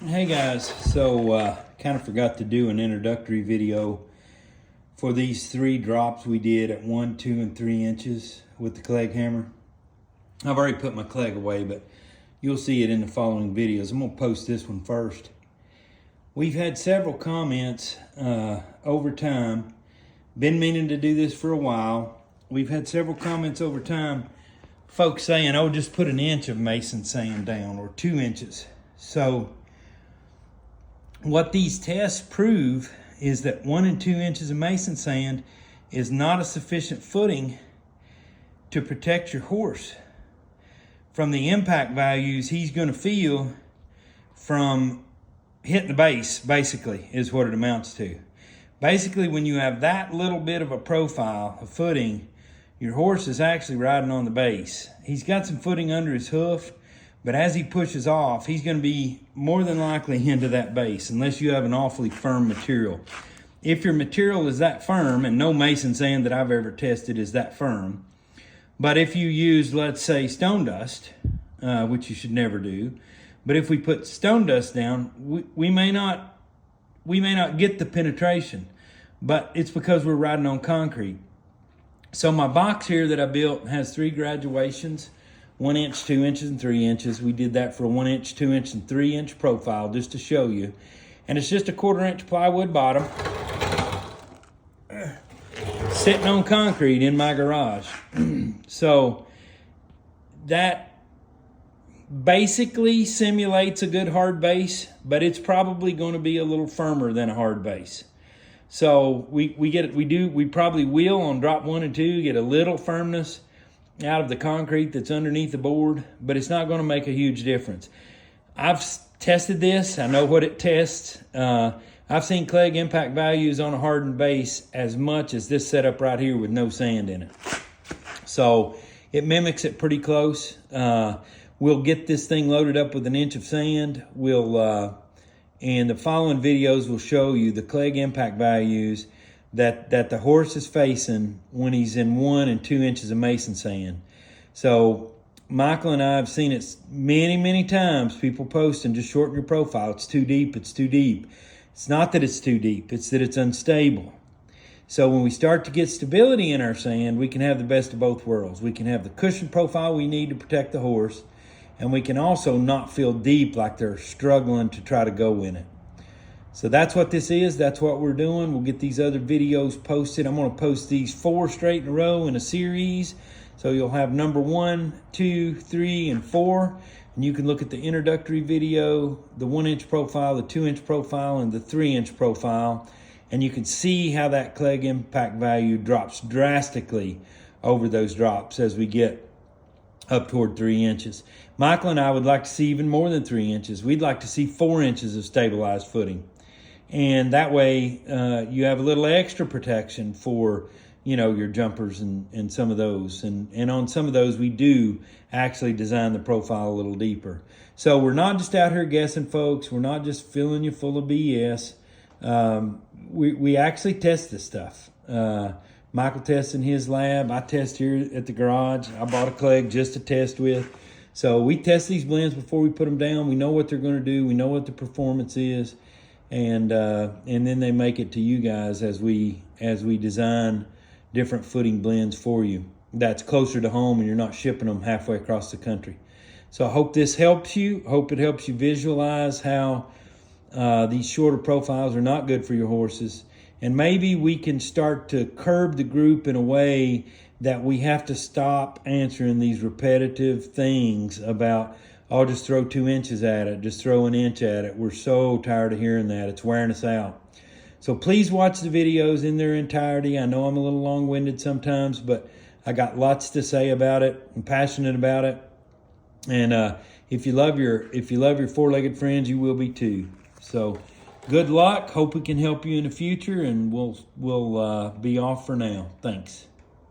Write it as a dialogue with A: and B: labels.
A: Hey guys, so kind of forgot to do an introductory video for these 3 drops we did at 1, 2, and 3 inches with the Clegg hammer. I've already put my Clegg away, but you'll see it in the following videos. I'm gonna post this one first. We've had several comments over time. Been meaning to do this for a while. We've had several comments over time, folks saying, oh, just put an inch of mason sand down or 2 inches. So what these tests prove is that 1 and 2 inches of mason sand is not a sufficient footing to protect your horse from the impact values he's going to feel from hitting the base, basically, is what it amounts to. Basically, when you have that little bit of a profile, a footing, your horse is actually riding on the base. He's got some footing under his hoof, but as he pushes off, he's going to be more than likely into that base unless you have an awfully firm material. If your material is that firm, and no mason sand that I've ever tested is that firm, but if you use, let's say, stone dust, which you should never do, but if we put stone dust down, we may not get the penetration, but it's because we're riding on concrete. So my box here that I built has 3 graduations. 1 inch, 2 inches, and 3 inches. We did that for a 1 inch, 2 inch, and 3 inch profile just to show you. And it's just a 1/4 inch plywood bottom sitting on concrete in my garage. So that basically simulates a good hard base, but it's probably going to be a little firmer than a hard base. So we probably will on drop 1 and 2 get a little firmness out of the concrete that's underneath the board, but it's not going to make a huge difference. I've tested this. I know what it tests. I've seen Clegg impact values on a hardened base as much as this setup right here with no sand in it. So it mimics it pretty close. We'll get this thing loaded up with 1 inch of sand. And the following videos will show you the Clegg impact values that the horse is facing when he's in 1 and 2 inches of mason sand. So Michael and I have seen it many times, people posting, just shorten your profile. It's too deep, it's too deep. It's not that it's too deep, it's that it's unstable. So when we start to get stability in our sand, we can have the best of both worlds. We can have the cushion profile we need to protect the horse, and we can also not feel deep like they're struggling to try to go in it. So that's what this is. That's what we're doing. We'll get these other videos posted. I'm going to post these 4 straight in a row in a series. So you'll have number 1, 2, 3, and 4. And you can look at the introductory video, the 1 inch profile, the 2 inch profile, and the 3 inch profile. And you can see how that Clegg impact value drops drastically over those drops as we get up toward 3 inches. Michael and I would like to see even more than 3 inches. We'd like to see 4 inches of stabilized footing. And that way you have a little extra protection for, your jumpers and some of those. And on some of those, we do actually design the profile a little deeper. So we're not just out here guessing, folks. We're not just filling you full of BS. We actually test this stuff. Michael tests in his lab. I test here at the garage. I bought a Clegg just to test with. So we test these blends before we put them down. We know what they're going to do. We know what the performance is. And then they make it to you guys as we design different footing blends for you. That's closer to home and you're not shipping them halfway across the country. So I hope this helps you. Hope it helps you visualize how these shorter profiles are not good for your horses. And maybe we can start to curb the group in a way that we have to stop answering these repetitive things about, oh, just throw 2 inches at it, just throw 1 inch at it. We're so tired of hearing that. It's wearing us out. So please watch the videos in their entirety. I know I'm a little long-winded sometimes, but I got lots to say about it. I'm passionate about it. And if you love your 4-legged friends, you will be too. So good luck. Hope we can help you in the future, and we'll be off for now. Thanks.